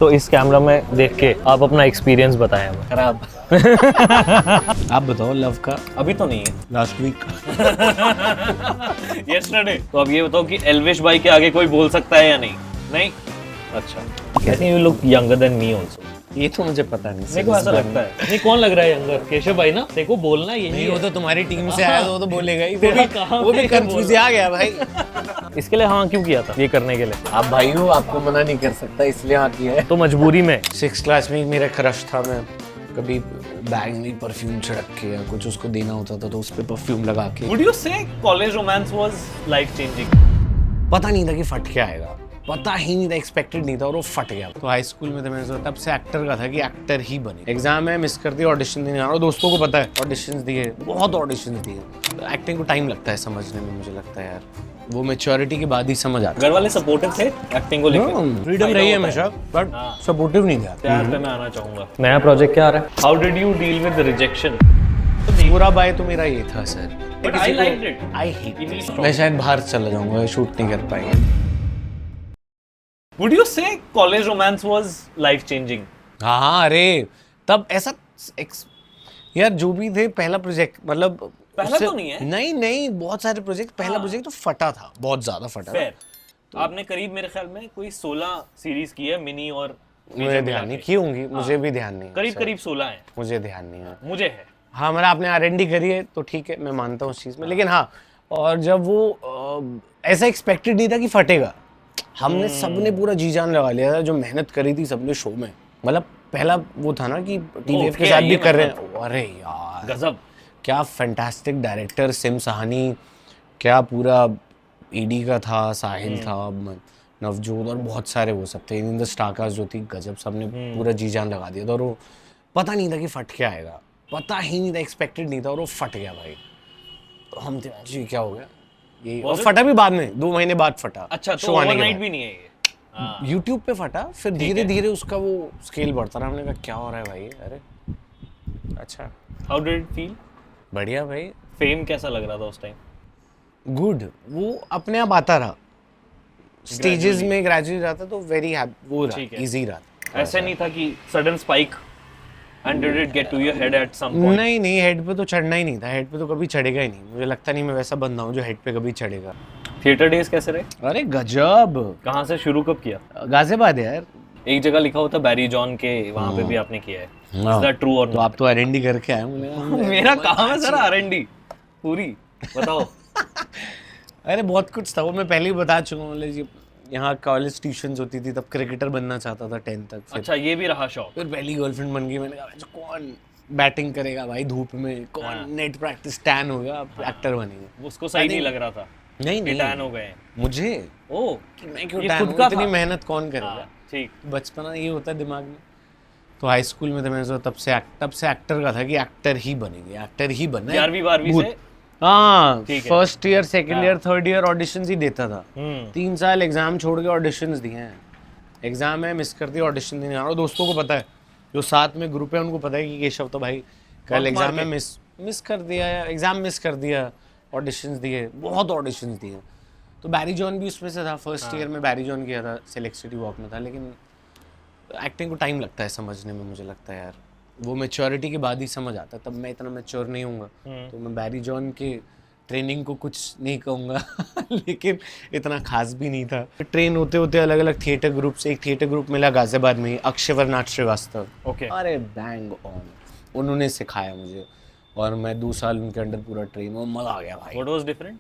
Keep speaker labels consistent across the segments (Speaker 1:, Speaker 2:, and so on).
Speaker 1: तो इस कैमरा में देख के आप अपना एक्सपीरियंस बताएं हमें।
Speaker 2: खराब। आप बताओ लव का।
Speaker 1: अभी तो नहीं है,
Speaker 2: लास्ट वीक।
Speaker 1: यस्टरडे। तो अब ये बताओ कि एल्विश भाई के आगे कोई बोल सकता है या नहीं? नहीं? अच्छा। I think you look younger than me also.
Speaker 2: ये तो मुझे पता नहीं।
Speaker 1: मेरे को ऐसा लगता है। नहीं, कौन लग रहा है यंगर? केशव भाई ना? देखो बोलना यही
Speaker 2: नहीं,
Speaker 1: है।
Speaker 2: वो तो तुम्हारी टीम से आया तो वो तो बोलेगा ही।
Speaker 1: वो भी
Speaker 2: कंफ्यूज आ गया भाई।
Speaker 1: इसके लिए हाँ क्यों किया था ये करने के लिए?
Speaker 2: आप भाई हो, आपको मना नहीं कर सकता, इसलिए हाँ किया है।
Speaker 1: तो मजबूरी में।
Speaker 2: 6th क्लास में मेरा क्रश था। मैं कभी बैग में परफ्यूम छिड़क के या कुछ उसको देना होता था तो उस पे परफ्यूम लगा के।
Speaker 1: वुड यू से college romance was life changing?
Speaker 2: पता नहीं था कि फट के आएगा, पता ही नहीं था, एक्सपेक्टेड नहीं था और वो फट गया। तो हाई स्कूल में तो मैंने सोचा तब से एक्टर का था कि एक्टर ही बने। एग्जाम है, मिस कर दिया, ऑडिशन देने जा रहा हूँ, दोस्तों को पता है, ऑडिशंस दिए, बहुत ऑडिशंस दिए। तो एक्टिंग को टाइम लगता है समझने में, मुझे लगता है यार वो मैच्योरिटी के बाद ही समझ आता है।
Speaker 1: घर वाले सपोर्टिव थे एक्टिंग को लेकर?
Speaker 2: फ्रीडम रही है हमेशा, बट सपोर्टिव नहीं था।
Speaker 1: प्यार पे मैं आना चाहूंगा। नया प्रोजेक्ट क्या आ रहा है? How did you deal with rejection?
Speaker 2: बुरा बाय तो मेरा ये था sir.
Speaker 1: But I liked it.
Speaker 2: I hate it. मैं शायद बाहर चला जाऊंगा, शूट नहीं कर पाएंगे।
Speaker 1: Would you say college romance was life changing?
Speaker 2: हाँ, अरे तब ऐसा यार जो भी थे, पहला प्रोजेक्ट मतलब
Speaker 1: पहला तो नहीं है?
Speaker 2: नहीं, बहुत सारे प्रोजेक्ट। पहला प्रोजेक्ट तो फटा था, बहुत ज्यादा फटा था।
Speaker 1: तो आपने करीब मेरे ख्याल में कोई 16 सीरीज की है, मिनी और
Speaker 2: मुझे ध्यान नहीं की होंगी, मुझे भी ध्यान नहीं है।
Speaker 1: करीब 16 है।
Speaker 2: मुझे ध्यान नहीं है।
Speaker 1: मुझे है।
Speaker 2: हाँ, मतलब आपने R&D करी है तो ठीक है, मैं मानता हूँ उस चीज़ में, लेकिन हाँ, और जब वो ऐसा एक्सपेक्टेड नहीं था कि फटेगा। हमने सबने पूरा जी जान लगा लिया था, जो मेहनत करी थी सबने शो में। मतलब पहला वो था ना कि TVF के साथ भी कर रहे हैं। अरे यार
Speaker 1: गजब,
Speaker 2: क्या फैंटास्टिक डायरेक्टर, सिम सहानी, क्या पूरा ED का था, साहिल था, नवजोत और बहुत सारे वो सब थे। इन द स्टारकास्ट जो थी गजब, सबने पूरा जी जान लगा दिया था। और वो पता नहीं था कि फट के आएगा, पता ही नहीं था, एक्सपेक्टेड नहीं था और वो फट गया भाई। तो हम थे जी क्या हो गया ये, और फटा भी बाद में, 2 महीने बाद फटा।
Speaker 1: अच्छा, तो ओवरनाइट भी नहीं है ये?
Speaker 2: YouTube पे फटा, फिर धीरे धीरे उसका वो स्केल बढ़ता रहा। हमने कहा क्या हो रहा है भाई? अरे अच्छा।
Speaker 1: How did it feel?
Speaker 2: बढ़िया भाई।
Speaker 1: फेम कैसा लग रहा था उस टाइम?
Speaker 2: गुड, वो अपने आप आता रहा, स्टेजेस में ग्रेजुएट रहता तो वेरी वो रहा, इजी रहा।
Speaker 1: ऐसा नहीं था कि sudden spike and did it get to your head at some point?
Speaker 2: नहीं, हेड पे तो चढ़ना ही नहीं था, हेड पे तो कभी चढ़ेगा ही नहीं। मुझे लगता नहीं मैं वैसा बंदा हूँ जो हेड पे कभी चढ़ेगा।
Speaker 1: थिएटर डेज कैसे रहे?
Speaker 2: अरे गजब।
Speaker 1: कहाँ से शुरू कब किया?
Speaker 2: गाजियाबाद यार।
Speaker 1: एक जगह लिखा होता बैरी जॉन के, वहाँ पे भी आपने किया है। इज दैट ट्रू और
Speaker 2: तो आप तो R&D करके आए?
Speaker 1: मेरा काम है सर R&D पूरी, बताओ।
Speaker 2: अरे बहुत कुछ था वो, मैं पहले ही बता चुका हूँ। मतलब यहाँ कॉलेज ट्यूशंस होती थी, तब क्रिकेटर बनना चाहता था 10th तक।
Speaker 1: अच्छा, ये भी रहा शौक?
Speaker 2: फिर पहली गर्लफ्रेंड बन गई। मैंने कहा कौन बैटिंग करेगा भाई धूप में, कौन नेट प्रैक्टिस, टैन होगा, आप एक्टर बनेंगे।
Speaker 1: उसको सही नहीं लग रहा था?
Speaker 2: नहीं
Speaker 1: टैन हो गए
Speaker 2: मुझे।
Speaker 1: ओ,
Speaker 2: मैं क्यों टैन हूँ? इतनी मेहनत कौन करेगा?
Speaker 1: ठीक,
Speaker 2: बचपना ये होता है दिमाग में। तो हाई स्कूल में तो मैंने सोचा तब से एक्टर का था कि एक्टर ही बनेंगे, एक्टर ही बनना है।
Speaker 1: 11वीं 12वीं से?
Speaker 2: हाँ, first year, second year, third year auditions ही देता था। 3 साल एग्जाम छोड़ के ऑडिशंस दिए हैं। एग्जाम है, मिस कर दिया, ऑडिशन देने जा रहा हूँ, दोस्तों को पता है, जो साथ में ग्रुप है उनको पता है कि केशव तो भाई कल एग्जाम में मिस कर दिया, एग्जाम मिस कर दिया, ऑडिशंस दिए, बहुत ऑडिशंस दिए। तो बैरी जॉन भी उसमें से था। फर्स्ट ईयर में बैरी जॉन किया था, सिलेक्ट सिटी वॉक में था। लेकिन एक्टिंग को टाइम लगता है समझने में, मुझे लगता है यार वो मैच्योरिटी के बाद ही समझ आता है। तब मैं इतना मैच्योर नहीं हूँगा, तो मैं बैरी जॉन के ट्रेनिंग को कुछ नहीं कहूँगा लेकिन इतना खास भी नहीं था। ट्रेन होते होते अलग अलग थिएटर ग्रुप से एक थिएटर ग्रुप मिला गाजियाबाद में, अक्षयवरनाथ श्रीवास्तव। अरे बैंग ऑन, उन्होंने सिखाया मुझे और मैं 2 साल उनके अंडर पूरा ट्रेन, और मज़ा आ गया भाई।
Speaker 1: What was different?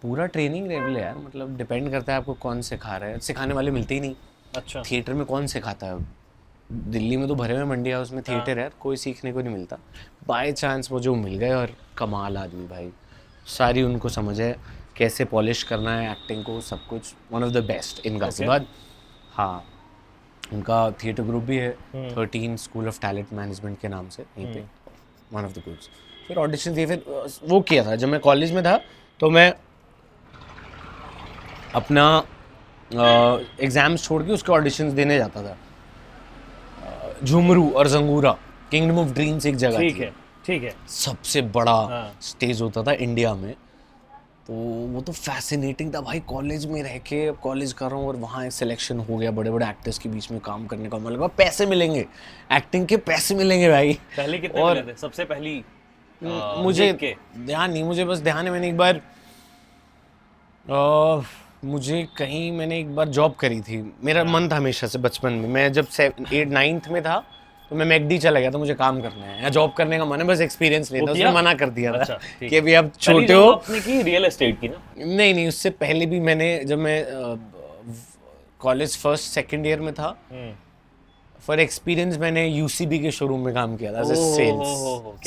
Speaker 2: पूरा ट्रेनिंग लेवल है यार, मतलब डिपेंड करता है आपको कौन सिखा रहा है, सिखाने वाले मिलते ही नहीं।
Speaker 1: अच्छा,
Speaker 2: थिएटर में कौन सिखाता है? दिल्ली में तो भरे हुए मंडी हाउस में थिएटर है, कोई सीखने को नहीं मिलता। बाय चांस वो जो मिल गए, और कमाल आदमी भाई, सारी उनको समझ है कैसे पॉलिश करना है एक्टिंग को, सब कुछ। One of the best in Ghaziabad. हाँ, उनका थिएटर ग्रुप भी है, 13 स्कूल ऑफ टैलेंट मैनेजमेंट के नाम से, यहीं पे वन ऑफ द ग्रुप्स। फिर ऑडिशन दिए, फिर वो किया था जब मैं कॉलेज में था। तो मैं अपना एग्जाम्स छोड़ के उसके ऑडिशंस देने जाता था। झुमरू और जंगूरा, किंगडम ऑफ ड्रीम्स एक जगह थी।
Speaker 1: ठीक है,
Speaker 2: सबसे बड़ा स्टेज होता था इंडिया में, तो वो तो फैसिनेटिंग था भाई, कॉलेज में रह के कॉलेज कर रहा हूँ और वहाँ एक सिलेक्शन हो गया, बड़े बड़े एक्टर्स के बीच में काम करने का मन लगा, पैसे मिलेंगे, एक्टिंग के पैसे मिलेंगे भाई।
Speaker 1: पहले कितने
Speaker 2: और
Speaker 1: मिले थे सबसे पहली
Speaker 2: मुझे
Speaker 1: देख के?
Speaker 2: ध्यान नहीं, मुझे बस ध्यान है मैंने एक बार मुझे कहीं मैंने एक बार जॉब करी थी, मेरा मन था हमेशा से बचपन में, मैं जब 8-9th में था तो मैं मैकडी चला गया था, मुझे काम करना है या जॉब करने का मन है, बस एक्सपीरियंस लेना, उसने मना कर दिया था।
Speaker 1: अच्छा, ठीक।
Speaker 2: कि अभी आप छोटे हो।
Speaker 1: आपने की रियल एस्टेट की ना?
Speaker 2: नहीं, उससे पहले भी मैंने, जब मैं कॉलेज फर्स्ट सेकंड ईयर में था, फॉर एक्सपीरियंस मैंने यूसीबी के शोरूम में काम किया था एज सेल्स,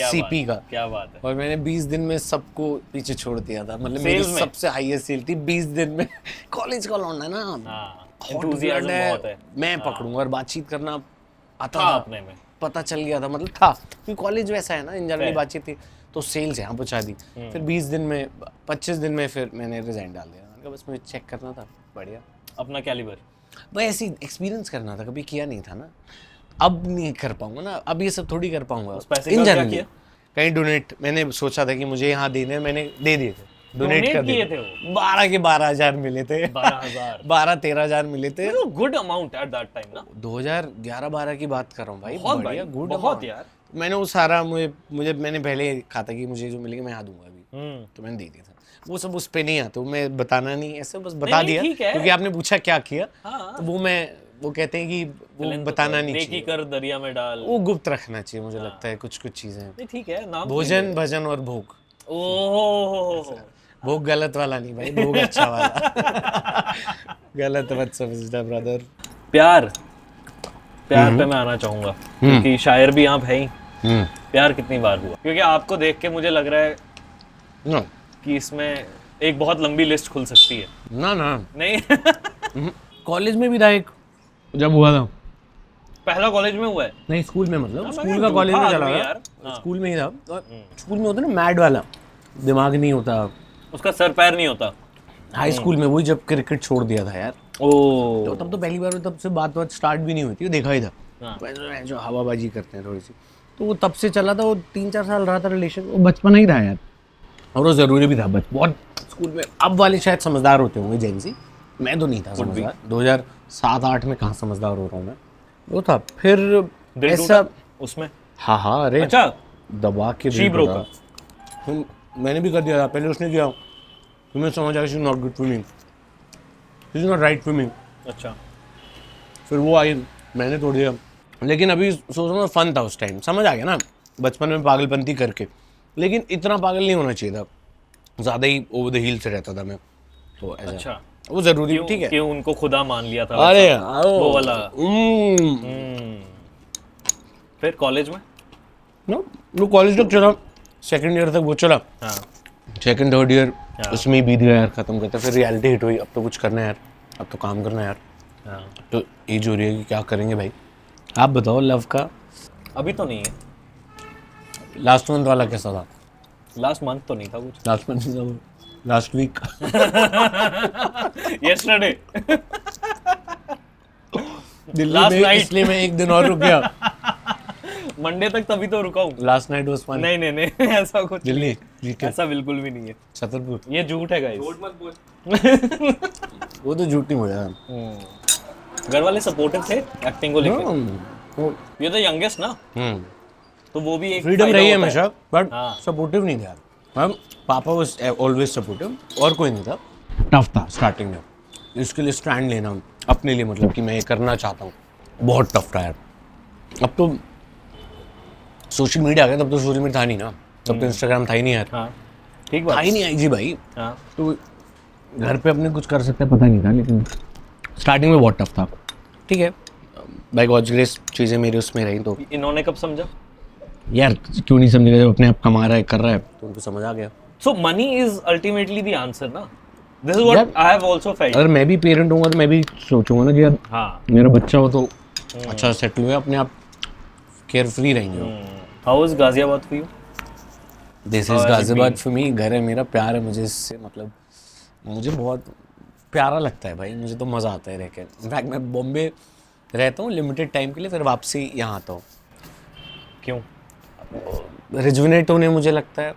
Speaker 2: सीपी का।
Speaker 1: क्या बात है।
Speaker 2: और मैंने 20 दिन में सबको पीछे छोड़ दिया था, मतलब मेरी
Speaker 1: Sales में?
Speaker 2: सबसे हाईएस्ट सेल थी 20 दिन में। कॉलेज का लौंडा ना, hot
Speaker 1: enthusiasm
Speaker 2: blood
Speaker 1: बहुत है।
Speaker 2: मैं पकड़ूंगा, और बातचीत करना आता
Speaker 1: था
Speaker 2: था
Speaker 1: अपने में।
Speaker 2: पता चल गया था, मतलब था क्योंकि कॉलेज वैसा है ना, इन जनरली बातचीत थी, तो सेल्स यहाँ पहुँचा दी। फिर 20 दिन में 25 दिन में फिर मैंने रिजाइन डाल दिया, मैंने कहा बस मुझे चेक करना था, बढ़िया
Speaker 1: अपना कैलिबर
Speaker 2: भाई, ऐसे एक्सपीरियंस करना था, कभी किया नहीं था ना, अब नहीं कर पाऊंगा ना, अब ये सब थोड़ी कर पाऊंगा।
Speaker 1: पैसे का क्या किया?
Speaker 2: कहीं डोनेट, मैंने सोचा था कि मुझे यहाँ देने, मैंने दे दिए थे, डोनेट कर
Speaker 1: किए
Speaker 2: दिए
Speaker 1: थे वो?
Speaker 2: 12 के 12,000 मिले थे।
Speaker 1: 12,000
Speaker 2: 12-13,000 मिले थे।
Speaker 1: Good amount at that time ना?
Speaker 2: 2011-12 की बात कर रहा हूँ भाई,
Speaker 1: बहुत
Speaker 2: बढ़िया,
Speaker 1: भाई,
Speaker 2: गुड
Speaker 1: बहुत यार।
Speaker 2: मैंने वो सारा, मुझे मैंने पहले कहा था कि मुझे जो मिलेगा मैं यहाँ दूंगा अभी, तो मैंने दे दिया था। वो सब उस पे नहीं आता, मैं बताना नहीं, ऐसे बस बता दिया क्योंकि आपने पूछा क्या किया। तो वो कहते हैं कि वो बताना नहीं चाहिए,
Speaker 1: कर दरिया में डाल,
Speaker 2: वो गुप्त रखना चाहिए, मुझे लगता है कुछ चीजें।
Speaker 1: ठीक है, नाम
Speaker 2: भोजन, भजन और भोग।
Speaker 1: ओह,
Speaker 2: भोग गलत वाला नहीं भाई, भोग अच्छा वाला। गलत मत समझना ब्रदर।
Speaker 1: प्यार पे मैं आना चाहूंगा क्योंकि शायर भी आप है ही। प्यार कितनी बार हुआ? क्योंकि आपको देख के मुझे लग रहा है कि इसमें एक बहुत लंबी लिस्ट खुल सकती है।
Speaker 2: ना
Speaker 1: नहीं।
Speaker 2: कॉलेज में भी था एक, जब हुआ था
Speaker 1: पहला कॉलेज में हुआ है?
Speaker 2: नहीं, स्कूल में, मतलब स्कूल का कॉलेज में चला था, स्कूल में ही था। स्कूल में होता ना मैड वाला, दिमाग नहीं होता,
Speaker 1: उसका सर पैर नहीं होता।
Speaker 2: हाई स्कूल में वही जब क्रिकेट छोड़ दिया था यार, तो तब तो पहली बार, तब से बात स्टार्ट भी नहीं हुई थी, देखा ही था जो हवाबाजी करते हैं थोड़ी सी, तो वो तब से चला था। वो 3-4 साल रहा था रिलेशन, वो बचपन ही था यार, और वो ज़रूरी भी था बहुत स्कूल में। अब वाले शायद समझदार होते होंगे जेंसी, मैं तो नहीं था समझदार। 2007-8 में कहाँ समझदार हो रहा हूँ मैं, वो था। फिर ऐसा उसमें, हाँ, अरे
Speaker 1: अच्छा,
Speaker 2: दबा के मैंने भी कर दिया था, पहले उसने किया, फिर मैं समझ आया she is not good for me, she is not right for me.
Speaker 1: अच्छा,
Speaker 2: फिर वो आई, मैंने तोड़ दिया। लेकिन अभी सोच रहा हूँ, फन था उस टाइम, समझ आ गया ना, बचपन में पागलपंती करके, लेकिन इतना पागल नहीं होना चाहिए था, ज़्यादा ही ओवर द हील से रहता था मैं, तो ऐसा। अच्छा, वो ज़रूरी, ठीक है,
Speaker 1: क्यों उनको खुदा मान लिया था?
Speaker 2: अरे
Speaker 1: वो वाला। फिर कॉलेज में
Speaker 2: वो कॉलेज तक चला, सेकंड ईयर तक वो चला, सेकंड थर्ड ईयर उसमें ही बीत गया यार, खत्म करते। फिर रियलिटी हिट हुई, अब तो कुछ करना है यार, अब तो काम करना है यार, तो एज हो रही है कि क्या करेंगे भाई। आप बताओ, लव का
Speaker 1: अभी तो नहीं है।
Speaker 2: लास्ट मंथ वाला कैसा था?
Speaker 1: लास्ट मंथ तो नहीं था कुछ,
Speaker 2: लास्ट मंथ था, लास्ट वीक,
Speaker 1: यस्टरडे,
Speaker 2: दिल्ली में, इसलिए मैं एक दिन और रुक गया।
Speaker 1: मंडे तक तभी तो रुका हूँ।
Speaker 2: Last night was fun.
Speaker 1: नहीं ऐसा कुछ
Speaker 2: दिल्ली,
Speaker 1: ऐसा बिल्कुल भी नहीं है।
Speaker 2: छतरपुर,
Speaker 1: ये झूठ है गाइस,
Speaker 3: झूठ मत बोल।
Speaker 2: वो तो झूठ नहीं बोला।
Speaker 1: घर वाले सपोर्टिव थे एक्टिंग को लेकर? ये तो यंगेस्ट ना, तो वो भी एक
Speaker 2: फ्रीडम रही है हमेशा, बट सपोर्टिव नहीं था। हम पापा वाज ऑलवेज सपोर्टिव, और कोई नहीं था। टफ था स्टार्टिंग में, इसके लिए स्टैंड लेना अपने लिए, मतलब कि मैं ये करना चाहता हूँ, बहुत टफ था यार। अब तो सोशल मीडिया आ गया, तब तो सोशल मीडिया था नहीं ना, तब तो इंस्टाग्राम था ही नहीं यार।
Speaker 1: ठीक बात,
Speaker 2: था ही नहीं आई जी भाई। तो घर पे अपने कुछ कर सकते पता नहीं था, लेकिन स्टार्टिंग में बहुत टफ था। ठीक है, बाय गॉड्स ग्रेस चीज़ें मेरे उसमें रही। तो
Speaker 1: इन्होंने कब समझा
Speaker 2: यार? क्यों नहीं समझेगा, जब अपने आप कमा रहा है, कर रहा है, तो उनको समझ आ गया।
Speaker 1: So money is ultimately the answer ना, this is what I have also felt.
Speaker 2: अगर मैं भी पेरेंट हूँ तो मैं भी सोचूंगा ना कि यार मेरा बच्चा हो तो अच्छा सेटल हुआ, अपने आप केयर फ्री रहेंगे।
Speaker 1: How is Ghaziabad for you?
Speaker 2: This is Ghaziabad for me, घर है मेरा, प्यार है मुझे इससे, मतलब मुझे बहुत प्यारा लगता है भाई, मुझे तो मज़ा आता है रह के। इनफैक्ट मैं बॉम्बे रहता हूँ लिमिटेड टाइम के लिए, फिर वापसी यहाँ आता हूँ।
Speaker 1: क्यों?
Speaker 2: रिजुविनेट होने, मुझे लगता है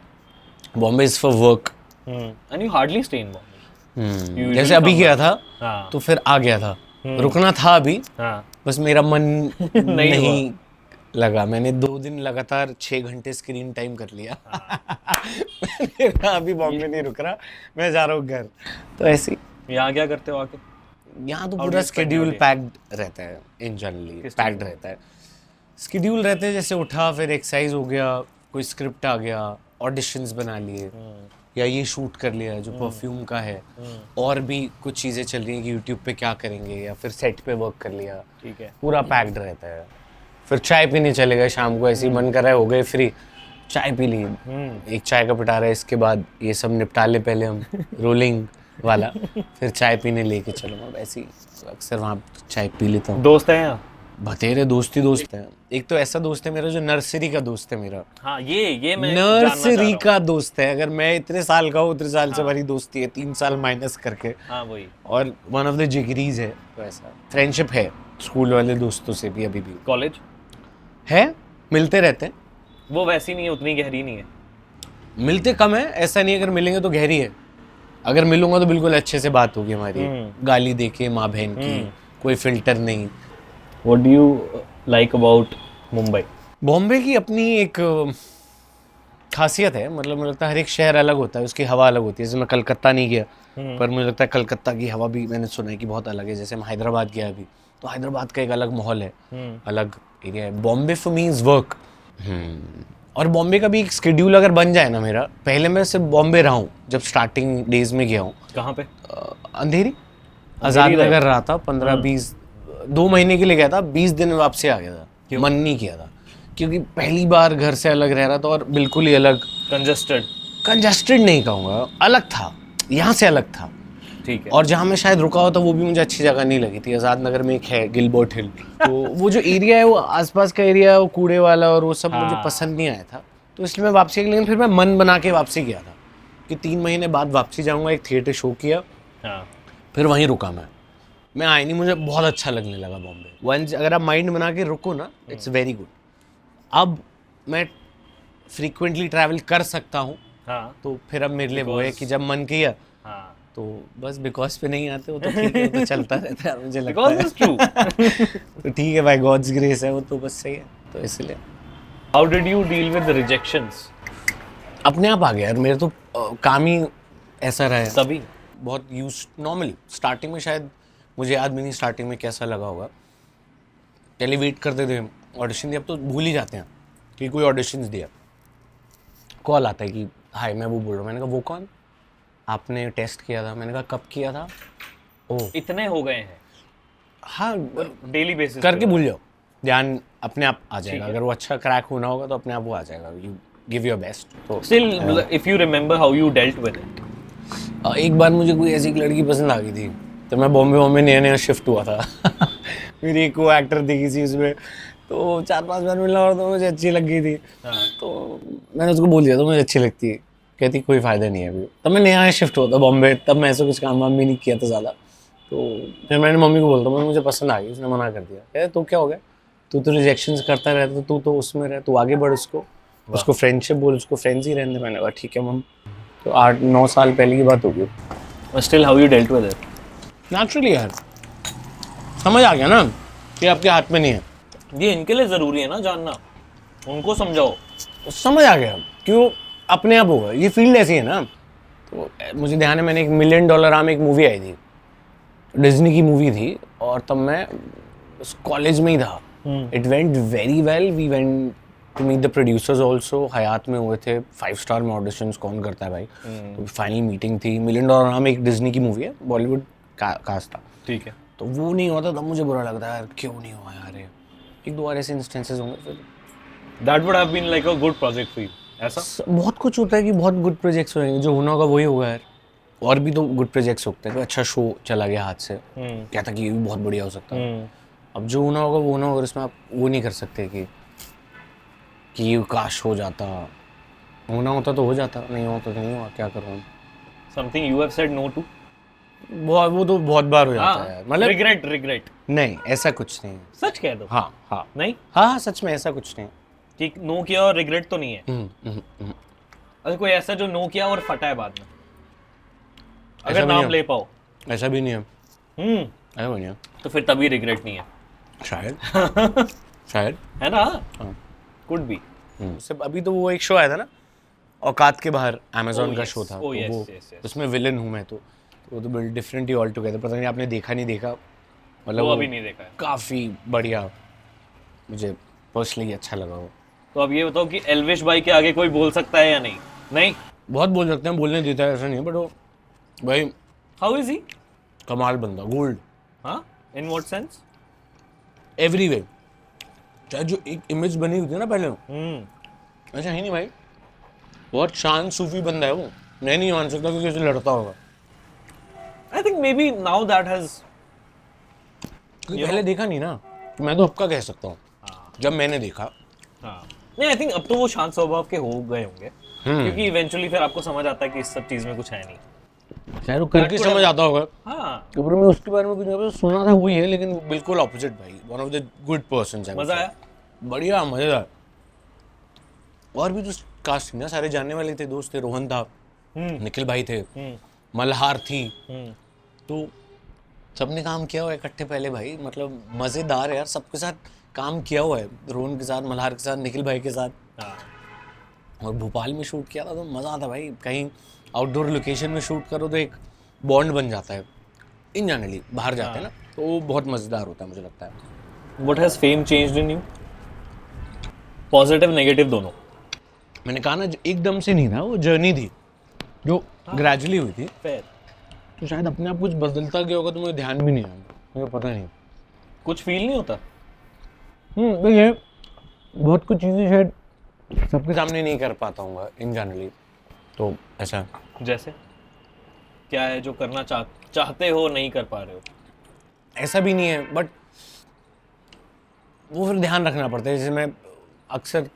Speaker 2: Bombay is for work,
Speaker 1: and you hardly stay in Bombay.
Speaker 2: जैसे अभी गया था
Speaker 1: हाँ
Speaker 2: तो फिर आ गया था, रुकना था अभी,
Speaker 1: हाँ
Speaker 2: बस मेरा मन
Speaker 1: नहीं
Speaker 2: नहीं लगा। मैंने 2 दिन लगातार 6 घंटे स्क्रीन टाइम कर लिया। मेरा अभी बॉम्बे नहीं रुक रहा, मैं जा रहा हूँ घर। तो ऐसे ही
Speaker 1: यहाँ क्या करते हो आके?
Speaker 2: यहाँ तो
Speaker 1: How do
Speaker 2: पूरा
Speaker 1: you spend
Speaker 2: schedule
Speaker 1: your day?
Speaker 2: Packed रहता है, इन जनरली पैक्ड रहता है। स्केड्यूल रहते हैं, जैसे उठा फिर एक्सरसाइज हो गया, कोई स्क्रिप्ट आ गया, ऑडिशंस बना लिए, या ये शूट कर लिया जो परफ्यूम का है, और भी कुछ चीज़ें चल रही हैं कि यूट्यूब पे क्या करेंगे, या फिर सेट पे वर्क कर लिया।
Speaker 1: ठीक है।
Speaker 2: पूरा पैक्ड रहता है। फिर चाय पीने चले गए शाम को, ऐसे ही मन कर रहा है, हो गए फ्री, चाय पी ली, एक चाय का पिटारा है, इसके बाद ये सब निपटा ले पहले हम, रोलिंग वाला, फिर चाय पीने लेके चलो। अब ऐसे ही अक्सर वहाँ चाय पी लेता हूँ।
Speaker 1: दोस्त है यहाँ?
Speaker 2: बतेरे दोस्त ही दोस्त हैं। एक तो ऐसा दोस्त है मेरा जो नर्सरी का दोस्त है मेरा,
Speaker 1: हाँ ये मैं जानना चाह
Speaker 2: नर्सरी
Speaker 1: रहा
Speaker 2: का दोस्त है। अगर मैं इतने साल का हूँ, उतने साल से
Speaker 1: हाँ।
Speaker 2: हमारी दोस्ती है, 3 साल माइनस करके,
Speaker 1: हूँ। हाँ वही।
Speaker 2: और वन ऑफ द जिगरीज है। तो ऐसा फ्रेंडशिप है स्कूल वाले दोस्तों से भी अभी भी
Speaker 1: कॉलेज
Speaker 2: है, मिलते रहते हैं।
Speaker 1: वो वैसी नहीं है, उतनी गहरी नहीं है।
Speaker 2: मिलते कम है, ऐसा नहीं, अगर मिलेंगे तो गहरी है। अगर मिलूंगा तो बिल्कुल अच्छे से बात होगी हमारी, गाली देके माँ बहन की, कोई फिल्टर नहीं।
Speaker 1: What do you like about Mumbai?
Speaker 2: Bombay की अपनी एक खासियत है, मतलब मुझे लगता है हर एक शहर अलग होता है, उसकी हवा अलग होती है। जैसे मैं कलकत्ता नहीं गया, पर मुझे लगता है कलकत्ता की हवा भी मैंने सुना है कि बहुत अलग है। जैसे मैं हैदराबाद गया अभी, तो हैदराबाद का एक अलग माहौल है, अलग एरिया है। Bombay for me is work. और बॉम्बे का भी एक शेड्यूल अगर बन जाए ना मेरा, पहले मैं सिर्फ बॉम्बे रहा हूँ जब स्टार्टिंग डेज में गया हूँ।
Speaker 1: कहाँ पे?
Speaker 2: अंधेरी, आज़ाद नगर रहा था 15-20, 2 महीने के लिए गया था, 20 दिन में वापसी आ गया था। मन नहीं किया था, क्योंकि पहली बार घर से अलग रह रहा था, और बिल्कुल ही अलग। कंजस्टेड नहीं कहूँगा, अलग था, यहाँ से अलग था।
Speaker 1: ठीक है।
Speaker 2: और जहाँ मैं शायद रुका होता वो भी मुझे अच्छी जगह नहीं लगी थी। आज़ाद नगर में एक है गिलबर्ट हिल, तो वो जो एरिया है, वो आसपास का एरिया है, वो कूड़े वाला और वो सब मुझे पसंद नहीं आया था, तो इसलिए मैं वापसी। लेकिन फिर मैं मन बना के वापसी किया था कि 3 महीने बाद वापसी जाऊँगा। एक थिएटर शो किया,
Speaker 1: हाँ।
Speaker 2: फिर वहीं रुका मैं आया नहीं। मुझे बहुत अच्छा लगने लगा बॉम्बे। वंस अगर आप माइंड बना के रुको ना, इट्स वेरी गुड। अब मैं फ्रीक्वेंटली ट्रैवल कर सकता हूँ,
Speaker 1: हाँ।
Speaker 2: तो फिर अब मेरे लिए वो है कि जब मन किया,
Speaker 1: हाँ।
Speaker 2: तो बस बिकॉज पे नहीं आते, वो तो ठीक है, वो तो चलता रहता है, मुझे लगता
Speaker 1: Because
Speaker 2: है।
Speaker 1: it's true.
Speaker 2: तो ठीक है भाई, गॉड्स ग्रेस है, वो तो बस सही है, तो इसलिए
Speaker 1: How did you deal with the rejections?
Speaker 2: अपने आप आ गया यार। मेरे तो काम ही ऐसा रहा है,
Speaker 1: तभी
Speaker 2: बहुत यूज नॉर्मली। स्टार्टिंग में शायद मुझे याद भी नहीं स्टार्टिंग में कैसा लगा होगा। पहले वेट करते थे, ऑडिशन दिया, अब तो भूल ही जाते हैं कि कोई ऑडिशन दिया। कॉल आता है कि हाय मैं वो बोल रहा हूँ। मैंने कहा वो कौन? आपने टेस्ट किया था। मैंने कहा कब किया था? ओह
Speaker 1: इतने हो गए हैं।
Speaker 2: हाँ,
Speaker 1: डेली बेसिस
Speaker 2: करके भूल जाओ, ध्यान अपने आप आ जाएगा। अगर वो अच्छा क्रैक होना होगा तो अपने आप वो आ जाएगा। You give your best. तो
Speaker 1: still if you remember how you dealt with it.
Speaker 2: एक बार मुझे कोई ऐसी लड़की पसंद आ गई थी, तो मैं बॉम्बे नया शिफ्ट हुआ था। मेरी एक को एक्टर दिखी थी उसमें, तो 4-5 बार मिलना और तो मुझे अच्छी लग गई थी। तो मैंने उसको बोल दिया, तो मुझे अच्छी लगती है। कहती कोई फ़ायदा नहीं है अभी। तब मैं नया शिफ्ट हुआ था बॉम्बे, तब मैं ऐसा कुछ काम वाम भी नहीं किया था ज़्यादा। तो फिर मैंने मम्मी को बोलता मुझे पसंद आ गई। उसने मना कर दिया, कहते तो क्या हो गया, तू तो रिजेक्शंस करता रहता, तू तो उसमें रह, तू आगे बढ़, उसको फ्रेंडशिप बोल, उसको फ्रेंड्स ही रहने दे। मैंने कहा ठीक है मम। तो 8-9 साल पहले की बात होगी।
Speaker 1: Still how you dealt with it?
Speaker 2: Naturally यार, समझ आ गया ना कि आपके हाथ में नहीं है।
Speaker 1: ये इनके लिए ज़रूरी है ना जानना, उनको समझाओ।
Speaker 2: समझ आ गया क्यों, अपने आप होगा। ये फील्ड ऐसी है ना। तो मुझे ध्यान है, मैंने $1 मिलियन एक मूवी आई थी, डिज्नी की मूवी थी, और तब मैं उस कॉलेज में ही था। It went very well. We went to meet the producers also. Hyatt में हुए थे, 5 स्टार में ऑडिशंस कौन करता है भाई। तो फाइनल मीटिंग थी। $1 मिलियन एक डिज्नी की मूवी है, बॉलीवुड कास्ट था।
Speaker 1: ठीक है।
Speaker 2: तो वो नहीं होता तब मुझे बुरा लगता है यार, क्यों नहीं हुआ यार। 1-2 बार ऐसे इंस्टेंसेस होंगे। फिर
Speaker 1: that would have been like a good project for you. ऐसा
Speaker 2: बहुत कुछ होता है कि बहुत गुड प्रोजेक्ट्स होंगे, जो होना होगा वही होगा यार। और भी तो गुड प्रोजेक्ट्स होते हैं। अच्छा शो चला गया हाथ से, क्या था कि ये भी बहुत बढ़िया हो सकता है। अब जो होना होगा वो होना होगा, इसमें आप वो नहीं कर सकते कि ये काश हो जाता। होना होता तो हो जाता, नहीं होता तो नहीं हुआ, क्या करूँ।
Speaker 1: Something you have said no to?
Speaker 2: वो तो बहुत बार हो जाता है। मतलब
Speaker 1: रिग्रेट
Speaker 2: नहीं, ऐसा कुछ नहीं है।
Speaker 1: सच कह दो।
Speaker 2: हाँ
Speaker 1: नहीं,
Speaker 2: हाँ सच में ऐसा कुछ नहीं
Speaker 1: कि नो किया और रिग्रेट तो नहीं है। अच्छा कोई ऐसा जो नो किया और फटा है बाद में? अगर नाम ले पाओ।
Speaker 2: ऐसा भी नहीं है, ऐसा भी नहीं है,
Speaker 1: तो फिर तभी रिग्रेट नहीं है
Speaker 2: शायद शायद
Speaker 1: है ना।
Speaker 2: हाँ।
Speaker 1: Could be.
Speaker 2: सिर्फ अभी तो वो एक शो आया था ना, औकात के बाहर, अमेज़न का
Speaker 1: yes.
Speaker 2: शो था।
Speaker 1: Oh,
Speaker 2: तो
Speaker 1: yes,
Speaker 2: वो
Speaker 1: yes, yes.
Speaker 2: उसमें विलन हूँ मैं, तो वो तो बिल्कुल डिफरेंट ही ऑल टुगेदर। पता नहीं आपने देखा नहीं देखा, मतलब
Speaker 1: वो अभी नहीं देखा है।
Speaker 2: काफ़ी बढ़िया, मुझे पर्सनली अच्छा लगा वो।
Speaker 1: तो अब ये बताओ कि एल्विश भाई के आगे कोई बोल सकता है या नहीं? नहीं।
Speaker 2: बहुत बोल सकते हैं, बोलने देता है ऐसा नहीं है, बट वो भाई
Speaker 1: हाउ इज ही?
Speaker 2: कमाल बंदा, गोल्ड
Speaker 1: हाँ, in what sense?
Speaker 2: Every way. चाहे जो एक इमेज बनी हुई थी ना पहले, ऐसा है नहीं भाई, बहुत शांत सूफी बंदा है वो। मैं नहीं मान सकता कि किसी लड़ता होगा,
Speaker 1: I think may be now that has,
Speaker 2: क्योंकि पहले देखा नहीं ना, तो मैं तो अब का कह सकता हूँ जब मैंने देखा।
Speaker 1: हाँ नहीं, आई थिंक अब तो वो शांत स्वभाव के हो गए होंगे, क्योंकि इवेंचुअली फिर आपको समझ आता है कि इस सब चीज में कुछ है नहीं।
Speaker 2: शायद वो करके समझ आता होगा।
Speaker 1: हाँ,
Speaker 2: ऊपर में उसके बारे में कुछ नहीं पता, सुना था वही है, लेकिन बिल्कुल ऑपोजिट भाई, one of the good person है।
Speaker 1: मजा आया?
Speaker 2: बढ़िया, मजेदार। और भी तो कास्ट ना सारे जानने वाले थे, दोस्त थे, रोहन था, निखिल भाई थे, मल्हार थी, तो सबने काम किया हुआ है इकट्ठे पहले भाई, मतलब मजेदार है यार, सबके साथ काम किया हुआ है, रोहन के साथ, मल्हार के साथ, निखिल भाई के साथ।
Speaker 1: हाँ।
Speaker 2: और भोपाल में शूट किया था तो मज़ा आता भाई, कहीं आउटडोर लोकेशन में शूट करो तो एक बॉन्ड बन जाता है। इन जनरली बाहर जाते हैं ना, तो वो बहुत मज़ेदार होता है मुझे लगता है।
Speaker 1: What has fame changed in you? Positive negative दोनों।
Speaker 2: मैंने कहा ना, एकदम से नहीं था, वो जर्नी थी जो ग्रेजुअली हुई थी,
Speaker 1: फेयर।
Speaker 2: तो शायद अपने आप कुछ बदलता गया होगा, तो मुझे ध्यान भी नहीं आया, मुझे पता नहीं।
Speaker 1: कुछ फील नहीं होता?
Speaker 2: तो ये बहुत कुछ चीज़ें शायद सबके सामने नहीं कर पाता हूँ इन जनरली, तो ऐसा।
Speaker 1: जैसे क्या है जो करना चाहते हो नहीं कर पा रहे हो?
Speaker 2: ऐसा भी नहीं है, बट वो फिर ध्यान रखना पड़ता है। जैसे मैं अक्सर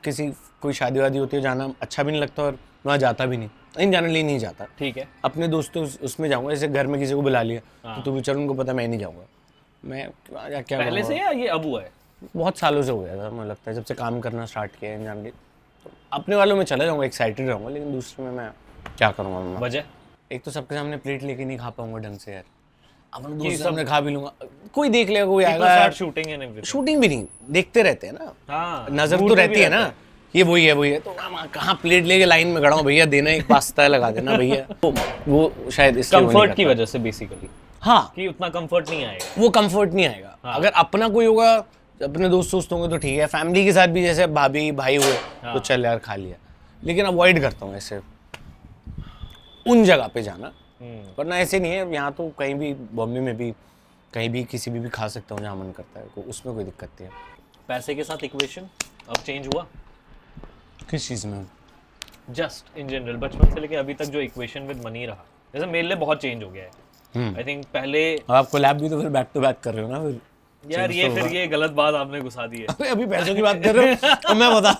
Speaker 2: कोई शादी वादी होती है, जाना अच्छा भी नहीं लगता और वहाँ जाता भी नहीं, इन जनरली नहीं जाता।
Speaker 1: ठीक है।
Speaker 2: अपने दोस्तों उसमें जाऊँगा, जैसे घर में किसी को बुला लिया तो तू भी चल, उनको पता मैं नहीं जाऊँगा, मैं क्या
Speaker 1: पहले से या ये अब हुआ है?
Speaker 2: बहुत सालों से हो गया था, मुझे लगता है जब से काम करना स्टार्ट किया है जनरली। तो अपने वालों में चला जाऊँगा, एक्साइटेड रहूँगा, लेकिन दूसरे में मैं क्या करूँगा। मैं
Speaker 1: वजह?
Speaker 2: एक तो सबके सामने प्लेट लेके नहीं खा पाऊंगा ढंग से यार, अपने दूसरे सामने खा भी लूंगा, कोई देख लेगा, कोई आएगा। शूटिंग भी नहीं, देखते रहते हैं ना।
Speaker 1: हाँ,
Speaker 2: नजर तो रहती है ना, ये वही है, तो कहाँ प्लेट लेके लाइन में खड़ा हूँ, भैया देना एक पास्ता लगा देना भैया। तो वो शायद
Speaker 1: कंफर्ट की वजह से बेसिकली।
Speaker 2: हाँ,
Speaker 1: कि उतना कंफर्ट नहीं आएगा,
Speaker 2: वो कंफर्ट नहीं आएगा। अगर अपना कोई होगा, अपने दोस्त होंगे तो ठीक है, फैमिली के साथ भी जैसे भाभी भाई हुए तो चल यार खा लिया, लेकिन अवॉइड करता हूँ ऐसे उन जगह पे जाना। वरना ऐसे नहीं है, यहाँ तो कहीं भी, बॉम्बे में भी कहीं भी किसी भी खा सकता हूँ जहाँ मन करता है, उसमें कोई दिक्कत नहीं है।
Speaker 1: पैसे के साथ इक्वेशन अब चेंज हुआ?
Speaker 2: किस चीज़ में?
Speaker 1: जस्ट इन जनरल, बचपन से लेके अभी तक जो इक्वेशन विद मनी रहा, जैसे मेरे लिए बहुत चेंज हो गया है। आई थिंक पहले
Speaker 2: आप कोलैब भी तो फिर बैक टू बैक कर रहे हो ना फिर
Speaker 1: यार, ये फिर ये गलत बात आपने घुसा दी है।
Speaker 2: अभी पैसों की बात कर रहे हो तो मैं बता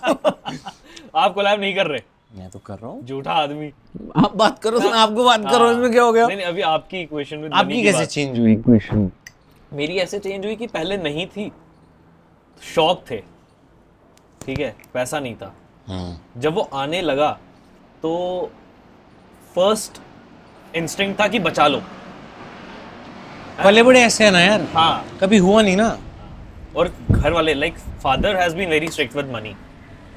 Speaker 1: आप कोलैब नहीं कर रहे?
Speaker 2: मैं तो कर रहा हूँ।
Speaker 1: झूठा आदमी।
Speaker 2: आप बात करो तो मैं आपको बात करो, इसमें क्या हो गया?
Speaker 1: नहीं, अभी आपकी इक्वेशन विद
Speaker 2: आपकी कैसे चेंज हुई इक्वेशन?
Speaker 1: मेरी ऐसे चेंज हुई कि पहले नहीं थी, शौक थे, ठीक है, पैसा नहीं था। जब वो आने लगा तो फर्स्ट इंस्टिंक्ट था कि बचा लो।
Speaker 2: पहले बड़े ऐसे है ना यार।
Speaker 1: हाँ,
Speaker 2: कभी हुआ नहीं ना।
Speaker 1: और घर वाले, like father has been very strict with money,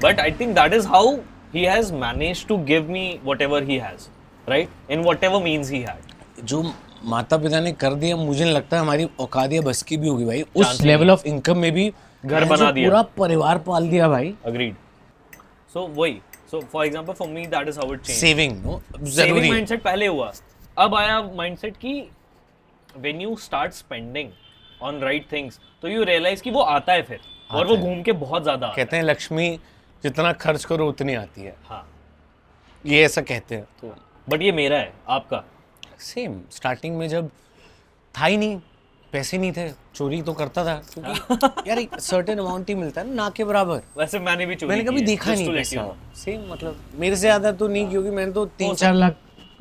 Speaker 1: but I think that is how he has managed to give me whatever he has, right, in whatever means he had.
Speaker 2: जो माता पिता ने कर दिया, मुझे नहीं लगता हमारी औकात या बस की भी होगी भाई, उस लेवल ऑफ इनकम में भी
Speaker 1: घर बना दिया,
Speaker 2: पूरा परिवार पाल दिया भाई।
Speaker 1: Agreed. So वही, so for example for me that is how it changed.
Speaker 2: Saving, no?
Speaker 1: Saving mindset पहले हुआ, अब आया mindset कि when you start spending on right things, तो you realize कि वो आता है फिर, और वो घूम के बहुत ज्यादा आता है।
Speaker 2: कहते हैं लक्ष्मी जितना खर्च करो उतनी आती है।
Speaker 1: हाँ,
Speaker 2: ये ऐसा कहते हैं। तो
Speaker 1: बट ये मेरा है, आपका
Speaker 2: सेम। स्टार्टिंग में जब था ही नहीं, पैसे नहीं थे, चोरी तो करता था, क्योंकि यार एक सर्टेन अमाउंट ही मिलता है ना के बराबर।
Speaker 1: वैसे मैंने भी चोरी
Speaker 2: मैंने कभी देखा नहीं पैसा। सेम, मतलब मेरे से ज्यादा तो नहीं, क्योंकि मैंने तो 3-4 लाख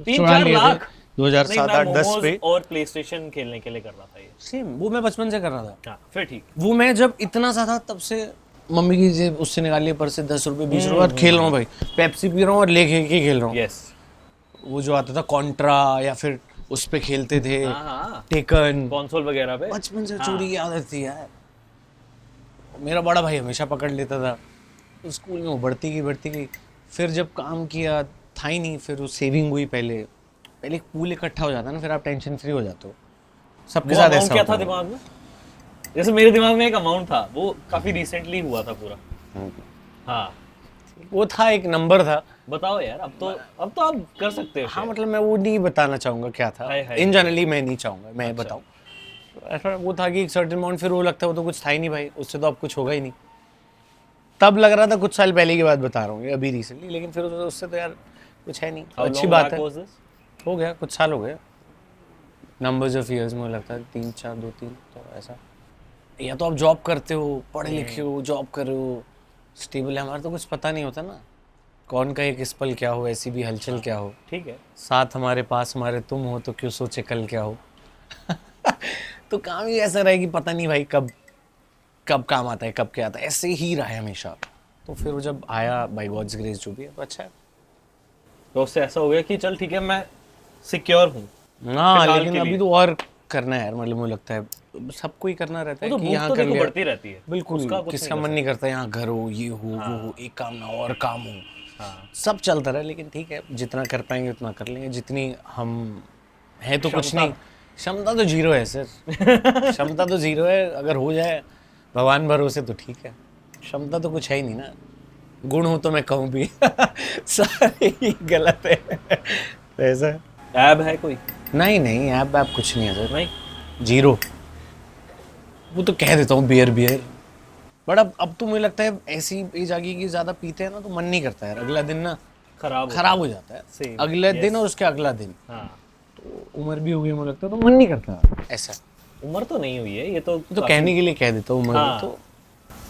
Speaker 1: 3-4 लाख
Speaker 2: 2007-8-10 पे
Speaker 1: और प्लेस्टेशन खेलने के लिए कर रहा था ये।
Speaker 2: सेम, वो मैं बचपन से कर रहा था।
Speaker 1: हाँ, फिर ठीक।
Speaker 2: वो मैं जब इतना सा था तब से मम्मी की जेब उससे निकाल लिया, पर से 10 रुपए 20 रुपए, और खेल रहा हूँ भाई, पेप्सी पी रहा हूँ और ले के खेल रहा हूँ।
Speaker 1: यस।
Speaker 2: वो जो आता था कॉन्ट्रा या फिर उस पे खेलते थे,
Speaker 1: हाँ
Speaker 2: टेकन,
Speaker 1: कंसोल वगैरह पे।
Speaker 2: बचपन से चोरी की आदत थी यार। मेरा बड़ा भाई हमेशा पकड़ लेता था, तो स्कूल में वो बढ़ती गई। फिर जब काम किया था ही नहीं, फिर वो सेविंग हुई। पहले एक पूल इकट्ठा हो जाता ना, फिर आप टेंशन फ्री हो जाते हो। सबके
Speaker 1: वो
Speaker 2: साथ
Speaker 1: amount
Speaker 2: ऐसा
Speaker 1: क्या
Speaker 2: होता
Speaker 1: था
Speaker 2: है।
Speaker 1: दिमाग में? जैसे मेरे दिमाग में एक अमाउंट था, वो काफी रिसेंटली हुआ था पूरा। हाँ
Speaker 2: वो था, एक नंबर था।
Speaker 1: बताओ यार, अब तो आप कर सकते हो
Speaker 2: हाँ
Speaker 1: share।
Speaker 2: मतलब मैं वो नहीं बताना चाहूँगा क्या था,
Speaker 1: हाय हाय।
Speaker 2: इन जनरली मैं नहीं चाहूँगा मैं
Speaker 1: अच्छा।
Speaker 2: बताऊँ। ऐसा वो था कि एक सर्टेन अमाउंट, फिर वो लगता है वो तो कुछ था ही नहीं भाई, उससे तो अब कुछ होगा ही नहीं। तब लग रहा था, कुछ साल पहले की बात बता रहा हूँ, ये अभी रिसेंटली, लेकिन फिर उससे तो यार कुछ है नहीं।
Speaker 1: How
Speaker 2: अच्छी
Speaker 1: long
Speaker 2: बात
Speaker 1: back
Speaker 2: है,
Speaker 1: was this?
Speaker 2: हो गया कुछ साल हो गए, नंबर्स ऑफ ईयर्स मुझे लगता है 3 4 2 3, तो ऐसा। या तो आप जॉब करते हो, पढ़े लिखे हो, जॉब कर रहे हो, स्टेबल है। हमारा तो कुछ पता नहीं होता ना, कौन का किस पल क्या हो, ऐसी भी हलचल क्या हो।
Speaker 1: ठीक है।
Speaker 2: साथ हमारे पास हमारे तुम हो, तो क्यों सोचे कल क्या हो। तो काम ही ऐसा रहे कि पता नहीं भाई कब काम आता है, कब क्या आता है, ऐसे ही रहा है हमेशा। तो फिर वो जब आया बाय गॉड्स ग्रेस जो भी है, तो अच्छा है।
Speaker 1: तो उससे ऐसा हो गया कि चल ठीक है, मैं सिक्योर हूँ।
Speaker 2: हाँ
Speaker 1: फिलहाल
Speaker 2: लेकिन
Speaker 1: के
Speaker 2: अभी
Speaker 1: लिए।
Speaker 2: तो और करना है यार, मतलब मुझे लगता है सबको ही करना रहता
Speaker 1: वो
Speaker 2: है
Speaker 1: तो
Speaker 2: कि
Speaker 1: भूख
Speaker 2: यहाँ
Speaker 1: तो
Speaker 2: कर
Speaker 1: देखो
Speaker 2: लिया।
Speaker 1: बढ़ती रहती है।
Speaker 2: बिल्कुल,
Speaker 1: उसका कुछ
Speaker 2: किसका
Speaker 1: नहीं
Speaker 2: मन
Speaker 1: कर
Speaker 2: नहीं करता यहाँ घर हो, ये हो वो हो, एक काम ना और काम हो,
Speaker 1: हाँ।
Speaker 2: सब चलता रहे। लेकिन ठीक है, जितना कर पाएंगे उतना कर लेंगे, जितनी हम है तो कुछ
Speaker 1: क्षमता।
Speaker 2: नहीं। क्षमता तो जीरो है सर, क्षमता तो जीरो है। अगर हो जाए भगवान भरोसे तो ठीक है, क्षमता तो कुछ है ही नहीं ना। गुण हो तो मैं कहूँ भी सारे ही गलत है। तो ऐसा है।
Speaker 1: ऐब है कोई?
Speaker 2: नहीं ऐप कुछ नहीं है सर,
Speaker 1: नहीं।
Speaker 2: जीरो। वो तो कह देता हूँ बियर बट अब तो मुझे लगता है ऐसी एज आ गई कि ज़्यादा पीते हैं ना, तो मन नहीं करता है, अगला दिन ना खराब हो जाता है।
Speaker 1: Same,
Speaker 2: अगले
Speaker 1: yes.
Speaker 2: दिन और उसके अगला दिन,
Speaker 1: हाँ।
Speaker 2: तो उम्र भी हो गई मुझे लगता है, तो मन नहीं करता ऐसा।
Speaker 1: उम्र तो नहीं हुई है, ये तो
Speaker 2: तो कहने के लिए कह देता हूँ उम्र,
Speaker 1: हाँ।
Speaker 2: तो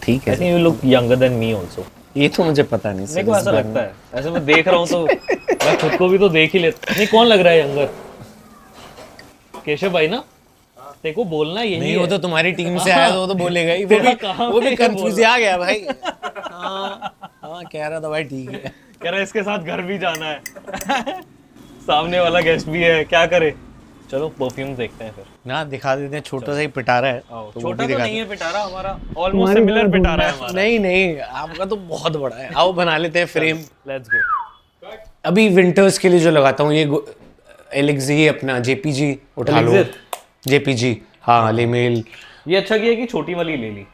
Speaker 2: ठीक
Speaker 1: आई
Speaker 2: है।
Speaker 1: Think you look younger than me also.
Speaker 2: ये तो मुझे पता नहीं
Speaker 1: मेरे को ऐसा लगता है, ऐसे मैं देख रहा हूँ तो मैं खुद को भी तो देख ही लेता। नहीं, कौन लग रहा है यंगर? केशव भाई ना? तेरे को बोलना यही
Speaker 2: नहीं,
Speaker 1: है।
Speaker 2: वो तो तुम्हारी टीम से आया, तो वो तो बोलेगा ही।
Speaker 1: तेरा काम
Speaker 2: वो
Speaker 1: है
Speaker 2: भी
Speaker 1: ये
Speaker 2: कंफ्यूज आ गया भाई। हाँ कह रहा था भाई ठीक है।
Speaker 1: कह रहा है इसके साथ घर भी जाना है। सामने वाला गेस्ट भी है, क्या करे। चलो परफ्यूम देखते हैं फिर।
Speaker 2: ना दिखा देते हैं, छोटा सा ही पिटारा है, तो वो
Speaker 1: छोटा
Speaker 2: भी
Speaker 1: तो
Speaker 2: दिखा
Speaker 1: नहीं है पिटारा हमारा, ऑलमोस्ट
Speaker 2: तुम्हारी
Speaker 1: सिमिलर
Speaker 2: तरह
Speaker 1: पिटारा है
Speaker 2: ढूंढना।
Speaker 1: हमारा।
Speaker 2: नहीं आपका तो बहुत बड़ा है। आओ बना लेते हैं फ्रेम।
Speaker 1: Let's go.
Speaker 2: अभी विंटर्स के लिए जो लगाता हूँ, ये एलिक्सी अपना जेपीजी उठा लो।
Speaker 1: Elixir?
Speaker 2: जेपीजी, हाँ लेमेल।
Speaker 1: ये अच्छा किया कि छोटी वाली ले ली।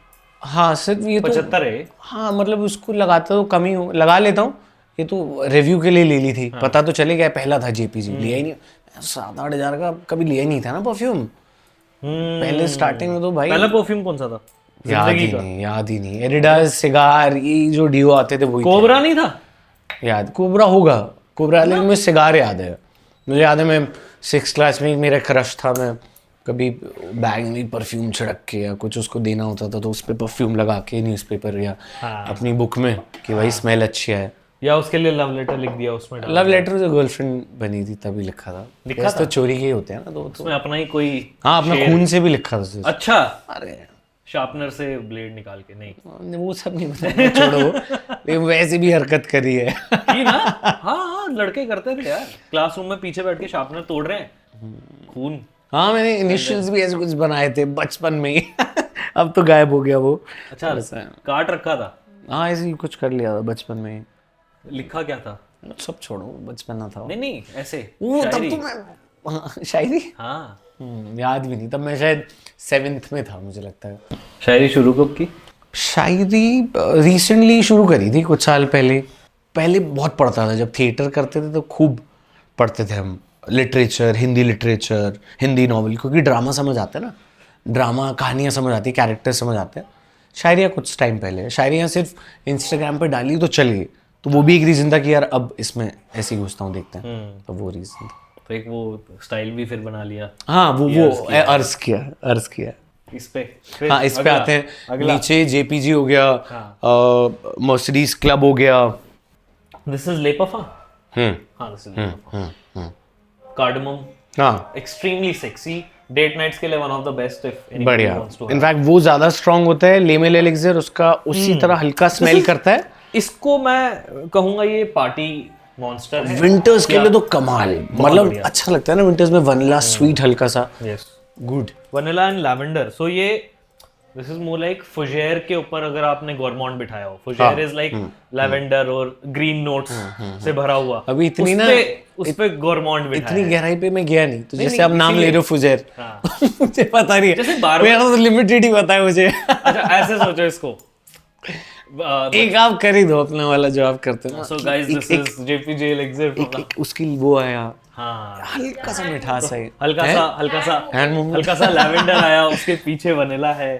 Speaker 2: हाँ सिर्फ ये तो
Speaker 1: 75 है।
Speaker 2: हाँ मतलब उसको लगाता तो कम ही हूँ, लगा लेता हूँ। ये तो रिव्यू के लिए ले ली थी। पता तो चले गया, पहला था जेपीजी, लिया ही नहीं। 7-8 हज़ार का कभी लिया ही नहीं था ना परफ्यूम। पहले स्टार्टिंग में तो भाई
Speaker 1: पहला परफ्यूम कौन सा था
Speaker 2: याद ही नहीं। एडिडास, सिगार, ये जो डियो आते थे वही थे।
Speaker 1: कोबरा नहीं था?
Speaker 2: याद कोबरा होगा, कोबरा, लेकिन मुझे सिगार याद है। मुझे याद है मैं 6th क्लास में मेरा क्रश था, मैं कभी बैग में परफ्यूम छिड़क के या कुछ उसको देना होता था, तो उस पर परफ्यूम लगा के न्यूज़पेपर या अपनी बुक में कि भाई स्मेल अच्छी है,
Speaker 1: या उसके लिए लव लेटर लिख दिया उसमें डाल
Speaker 2: लव लेटर जो गर्लफ्रेंड बनी थी तभी लिखा था।
Speaker 1: लिखा
Speaker 2: तो चोरी के होते हैं ना, तो
Speaker 1: उसमें अपना ही कोई।
Speaker 2: हाँ अपना खून से भी लिखा था।
Speaker 1: अच्छा,
Speaker 2: अरे
Speaker 1: शार्पनर से ब्लेड निकाल के? नहीं,
Speaker 2: वो सब नहीं पता, छोड़ो। लेकिन वैसे भी हरकत करी है
Speaker 1: की ना। हाँ लड़के करते थे यार, क्लासरूम में पीछे बैठ के शार्पनर तोड़ रहे हैं, खून।
Speaker 2: हाँ मैंने इनिशियल्स भी ऐसे कुछ बनाए थे बचपन में ही। अब तो गायब हो गया वो।
Speaker 1: अच्छा, काट रखा था?
Speaker 2: हाँ ऐसे ही कुछ कर लिया था बचपन में ही।
Speaker 1: लिखा क्या था?
Speaker 2: सब छोड़ो, बचपन था।
Speaker 1: नहीं ऐसे
Speaker 2: वो तब
Speaker 1: शायरी।
Speaker 2: तो मैं शायरी
Speaker 1: हाँ
Speaker 2: याद भी नहीं, तब मैं शायद 7th में था मुझे लगता है।
Speaker 1: शायरी शुरू कब की?
Speaker 2: शायरी रिसेंटली शुरू करी थी, कुछ साल पहले। पहले बहुत पढ़ता था, जब थिएटर करते थे तो खूब पढ़ते थे हम। Literature, Hindi literature, Hindi novel, क्योंकि ड्रामा समझ आते हैं ना, ड्रामा कहानियाँ समझ आती है, कैरेक्टर समझ आते हैं। शायरियाँ कुछ टाइम पहले, शायरियाँ सिर्फ इंस्टाग्राम पे डाली तो चली, तो वो भी एक रीज़न था कि यार अब इसमें ऐसे ही घुसता हूँ, देखते हैं, तो वो रीज़न था।
Speaker 1: तो एक वो स्टाइल भी फिर बना लिया।
Speaker 2: हाँ वो अर्ज किया
Speaker 1: इस पे फिर
Speaker 2: हाँ इस पे आते हैं।
Speaker 1: अगला।
Speaker 2: नीचे जेपीजी हो गया, मर्सिडीज क्लब हो गया।
Speaker 1: दिस इज लेपफा। हाँ दिस इज लेपफा। कार्डमम,
Speaker 2: हाँ
Speaker 1: एक्सट्रीमली सेक्सी, डेट नाइट्स के लिए one of the best if anybody
Speaker 2: बढ़िया।
Speaker 1: Wants to.
Speaker 2: इनफैक्ट वो ज्यादा स्ट्रांग होता है, लेमेल एलिक्सर उसका उसी तरह हल्का स्मेल करता है।
Speaker 1: इसको मैं कहूंगा ये पार्टी मॉन्स्टर है।
Speaker 2: विंटर्स के लिए तो कमाल, मतलब अच्छा लगता है ना विंटर्स में, वनीला स्वीट हल्का सा,
Speaker 1: yes,
Speaker 2: good.
Speaker 1: Vanilla and lavender. So ये this is more like fougere के ऊपर अगर आपने गोरमॉन्ट बिठाया हो। फुजेर इज लाइक लैवेंडर और ग्रीन नोट्स से भरा हुआ।
Speaker 2: अभी इतनी ना
Speaker 1: उस पे गोरमॉन्ट बिठाया
Speaker 2: इतनी गहराई पे मैं गया नहीं, तो जैसे
Speaker 1: नहीं,
Speaker 2: आप नाम ले रहे हो फुजेर,
Speaker 1: हाँ।
Speaker 2: मुझे पता नहीं है,
Speaker 1: जैसे बार
Speaker 2: मेरा तो लिमिटेड ही पता है मुझे।
Speaker 1: अच्छा ऐसे सोचो इसको।
Speaker 2: एक आप कर ही दो अपना वाला जो आप करते हो ना।
Speaker 1: So guys this is JPG elixir.
Speaker 2: एक उसकी वो आया,
Speaker 1: हाँ,
Speaker 2: हल्का सा मिठास है,
Speaker 1: हल्का सा लैवेंडर आया, उसके पीछे वनीला है।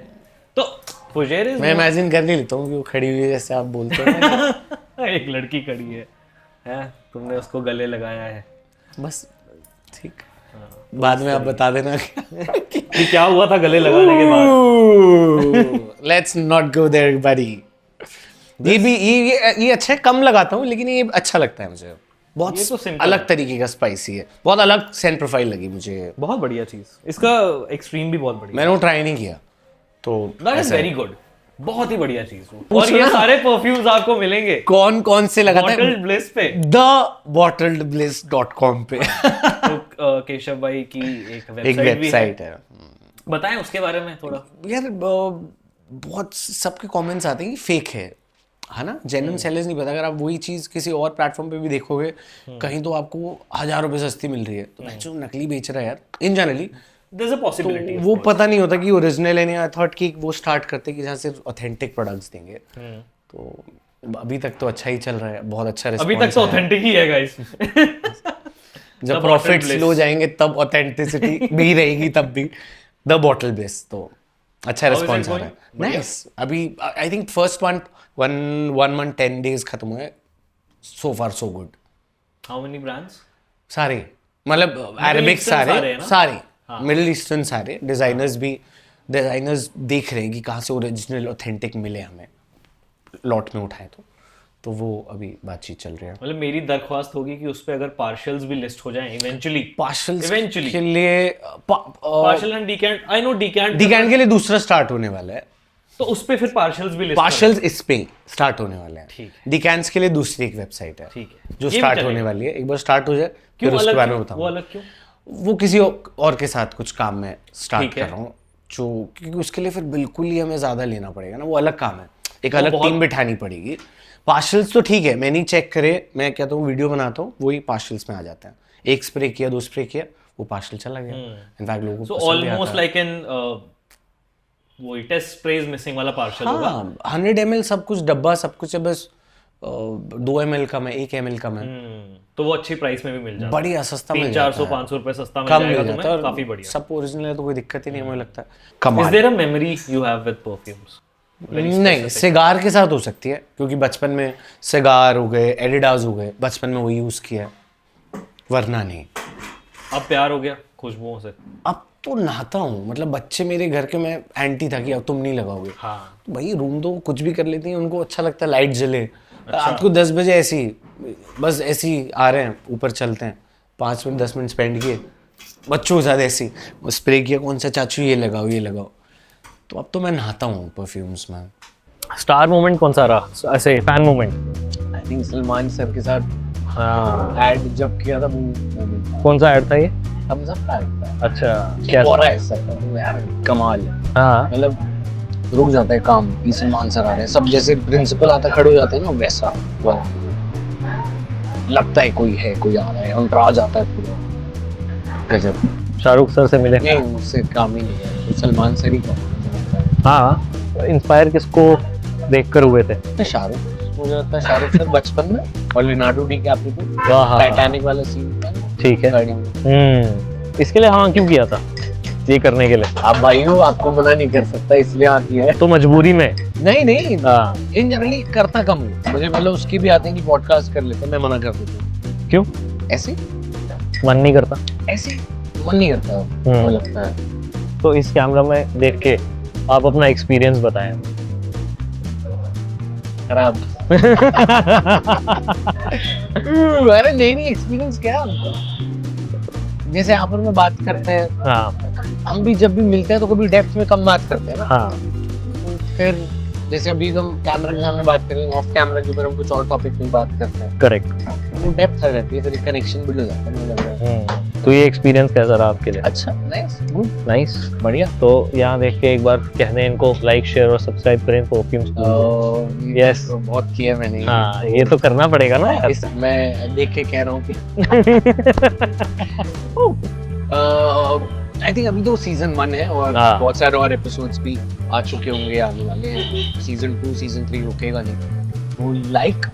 Speaker 1: तो फुजेर
Speaker 2: मैं इमेजिन कर नहीं लेता हूँ कि वो खड़ी हुई है जैसे आप बोलते हो ना।
Speaker 1: एक लड़की खड़ी है, तुमने उसको गले लगाया है,
Speaker 2: बस ठीक, बाद में आप बता देना
Speaker 1: कि क्या हुआ था गले लगाने के बाद।
Speaker 2: लेट्स नॉट गो देयर बडी। ये अच्छा है, कम लगाता हूँ लेकिन ये अच्छा लगता है मुझे, बहुत
Speaker 1: ये तो simple
Speaker 2: अलग तरीके का स्पाइसी है, बहुत अलग सेंट प्रोफाइल लगी मुझे,
Speaker 1: बहुत बढ़िया चीज। इसका एक्सट्रीम भी बहुत बढ़िया,
Speaker 2: मैंने वो ट्राई नहीं किया तो
Speaker 1: दैट इज वेरी गुड, बहुत ही बढ़िया चीज। और ये सारे परफ्यूम्स आपको मिलेंगे
Speaker 2: कौन कौन से लगाता है,
Speaker 1: बॉटल्ड ब्लिस पे,
Speaker 2: thebottledbliss.com पे।
Speaker 1: तो केशव भाई की एक
Speaker 2: वेबसाइट है,
Speaker 1: बताएं उसके बारे में थोड़ा।
Speaker 2: यार बहुत सबके कमेंट्स आते हैं कि फेक है ना, जेन्युइन सेलर्स नहीं पता। अगर आप वही चीज किसी और प्लेटफॉर्म पे भी देखोगे, कहीं तो आपको 1000 रुपए सस्ती मिल रही है, तो मैं जो नकली बेच रहा है यार, इन जनरली
Speaker 1: There's a possibility,
Speaker 2: वो पता नहीं होता कि ओरिजिनल है नहीं। आई थॉट कि वो स्टार्ट करते कि जहाँ सिर्फ ऑथेंटिक प्रोडक्ट्स देंगे, तो अभी तक तो अच्छा ही चल रहा है, बहुत अच्छा रिस्पॉन्स।
Speaker 1: अभी तक तो ऑथेंटिक ही है गाइस।
Speaker 2: जब प्रॉफिट्स लो जाएंगे तब ऑथेंटिसिटी भी रहेगी, तब भी द बॉटल ब्लिस। तो अच्छा रिस्पॉन्स आ रहा है, नाइस। अभी I think first one month 10 days खत्म हुए, so far so good.
Speaker 1: How many brands?
Speaker 2: सारे, मतलब अरेबिक सारे मिडिल ईस्टर्न सारे डिजाइनर्स भी, डिजाइनर्स देख रहे हैं कि कहाँ से ओरिजिनल ऑथेंटिक मिले हमें, लॉट में उठाए तो वो अभी बातचीत चल रही है।
Speaker 1: मतलब मेरी दरख्वास्त होगी कि उस पे अगर पार्शियल्स भी लिस्ट हो जाएं इवेंचुअली,
Speaker 2: पार्शियल्स के लिए
Speaker 1: पार्शियल एंड डीकैंट, आई नो डीकैंट
Speaker 2: के लिए दूसरा स्टार्ट होने वाला है,
Speaker 1: तो उस पे फिर पार्शियल्स भी लिस्ट,
Speaker 2: पार्शियल्स इस पे स्टार्ट होने वाले हैं।
Speaker 1: ठीक
Speaker 2: है, डिकैंट्स के लिए दूसरी एक वेबसाइट है,
Speaker 1: ठीक है,
Speaker 2: जो स्टार्ट होने वाली है। एक बार स्टार्ट हो जाए फिर उसके बारे में बताऊंगा।
Speaker 1: वो अलग क्यों?
Speaker 2: वो किसी और के साथ कुछ काम में स्टार्ट कर रहा हूँ, जो क्योंकि उसके लिए फिर बिल्कुल ही हमें ज्यादा लेना पड़ेगा ना, वो अलग काम है, एक अलग टीम बिठानी पड़ेगी। पार्शल्स तो ठीक है, मैंने नहीं चेक करे, मैं कहता हूँ वीडियो बनाता हूँ, वही पार्शल्स में आ जाता है। एक स्प्रे किया, 2 स्प्रे किया, वो पार्शल चला गया। इनफैक्ट लोगों को
Speaker 1: ऑलमोस्ट लाइक एन वो टेस्ट स्प्रेज मिसिंग वाला पार्शल होगा।
Speaker 2: 100 ml सब कुछ, डब्बा सब कुछ है, बस 2 ml कम है, 1 ml कम है,
Speaker 1: तो वो अच्छी प्राइस में भी मिल जाता है,
Speaker 2: बढ़िया सस्ता मिल जाता है,
Speaker 1: 300-400 रुपए सस्ता मिल जाएगा तुम्हें, काफी बढ़िया।
Speaker 2: सब ओरिजिनल है तो कोई दिक्कत ही नहीं, मुझे लगता है। कमाल।
Speaker 1: Is there a memory you have with perfumes?
Speaker 2: नहीं, सिगार के साथ हो सकती है, क्योंकि बचपन में सिगार हो गए, एडिडास हो गए, बचपन में वो यूज किया, वरना नहीं।
Speaker 1: अब प्यार हो गया खुशबुओं से?
Speaker 2: अब तो नहाता हूँ, मतलब बच्चे मेरे घर के, मैं एंटी था कि अब तुम नहीं लगाओगे।
Speaker 1: हाँ,
Speaker 2: तो भाई रूम तो कुछ भी कर लेती हैं, उनको अच्छा लगता है लाइट जले। रात को 10 बजे ऐसी बस ऐसी आ रहे हैं, ऊपर चलते हैं, 5 मिनट 10 मिनट स्पेंड किए बच्चों के साथ, ऐसी स्प्रे किया, कौन सा चाचू ये लगाओ ये लगाओ। तो अब तो मैं नहाता हूँ परफ्यूम्स में।
Speaker 1: स्टार मोमेंट कौन सा रहा ऐसे fan moment?
Speaker 2: I think Salman sir के साथ
Speaker 1: हाँ,
Speaker 2: ऐड जब किया था वो
Speaker 1: कौन सा ऐड था ये?
Speaker 2: थम्स अप का था।
Speaker 1: अच्छा, क्या
Speaker 2: यार कमाल है।
Speaker 1: हाँ,
Speaker 2: मतलब रुक जाता है काम, सलमान सर आ रहे हैं, सब जैसे प्रिंसिपल आता खड़े हो जाते हैं ना, वैसा लगता है कोई है, कोई आ रहा है, अंतराज आता है पूरा गजब।
Speaker 1: शाहरुख सर से मिले?
Speaker 2: नहीं, उससे काम ही नहीं है, तो सलमान सर ही का।
Speaker 1: हाँ, इंस्पायर किसको देखकर हुए थे?
Speaker 2: शाहरुख, मुझे लगता है शाहरुख सर बचपन में, और लियोनार्डो डिकैप्रियो, टाइटैनिक वाला सीन था, ठीक है। इसके लिए हाँ क्यों किया था ये करने के लिए? आप भाई हो, आपको मना नहीं कर सकता, इसलिए आती है तो मजबूरी में। नहीं इन जनरली करता कम हूँ, मुझे मतलब उसकी भी आते हैं कि पॉडकास्ट कर लेते, मैं मना कर देता हूँ। क्यों? ऐसे मन नहीं करता, ऐसे मन नहीं करता, मुझे लगता है। तो इस कैमरा में देख के आप अपना एक्सपीरियंस बताएं। खराब। अरे नहीं एक्सपीरियंस क्या, जैसे आपस में बात करते हैं, हाँ, हम भी जब भी मिलते हैं तो कभी डेप्थ में कम बात करते हैं ना, हाँ, फिर जैसे अभी हम कैमरा के सामने बात करें, ऑफ कैमरा के ऊपर हम कुछ और टॉपिक पे बात करते हैं,
Speaker 1: करेक्ट।
Speaker 2: वो डेप्थ आ जाती है, फिर कनेक्शन बिल्ड हो जाता है, मुझे लग रहा है।
Speaker 1: तो ये एक्सपीरियंस कैसा रहा आपके लिए?
Speaker 2: अच्छा, नाइस, गुड,
Speaker 1: नाइस।
Speaker 2: बढ़िया।
Speaker 1: तो यहाँ देख के एक बार कहने इनको लाइक शेयर और सब्सक्राइब करें परफ्यूम स्कूल। Yes.
Speaker 2: तो बहुत किया मैंने।
Speaker 1: हाँ, ये तो करना पड़ेगा ना यार।
Speaker 2: इस मैं देख के कह रहा हूँ कि आई थिंक अभी तो सीजन 1 है और
Speaker 1: हाँ।
Speaker 2: बहुत सारे और एपिसोड्स भी आ चुके होंगे, आने वाले हैं। सीजन 2 सीजन 3 रुकेगा नहीं। तो लाइक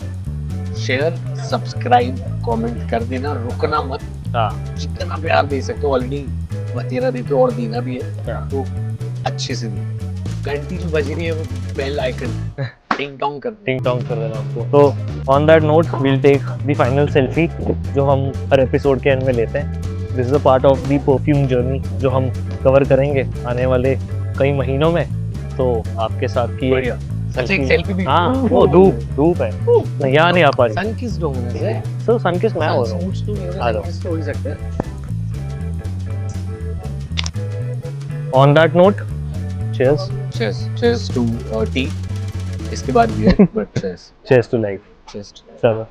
Speaker 2: शेयर सब्सक्राइब कमेंट कर देना, रुकना मत।
Speaker 1: हाँ,
Speaker 2: जितना प्यार दे सकते हो, ऑलरेडी बतेरा देते हो और देना भी है,
Speaker 1: हाँ।
Speaker 2: तो अच्छे से दो। घंटी जो बज रही है वो बेल आइकन टिंग टोंग कर दो।
Speaker 1: टिंग टोंग कर देना आपको। तो on that note we'll take the final selfie जो हम हर एपिसोड के एंड में लेते हैं। This is a part of the perfume journey जो हम कवर करेंगे आने वाले कई महीनों में। तो आपके साथ की
Speaker 2: बढ़िया। अच्छा, एक सेल्फी भी।
Speaker 1: हाँ, वो धूप है, नहीं यहाँ नहीं आ पा रही।
Speaker 2: सन किस डोंग है
Speaker 1: सर सनकिस मैं हो रहा हूँ। आ जाओ।
Speaker 2: हो ही सकता है।
Speaker 1: On that note cheers.
Speaker 2: Cheers to tea. इसके बाद भी है, but cheers.
Speaker 1: Cheers to life.
Speaker 2: Cheers.
Speaker 1: चलो।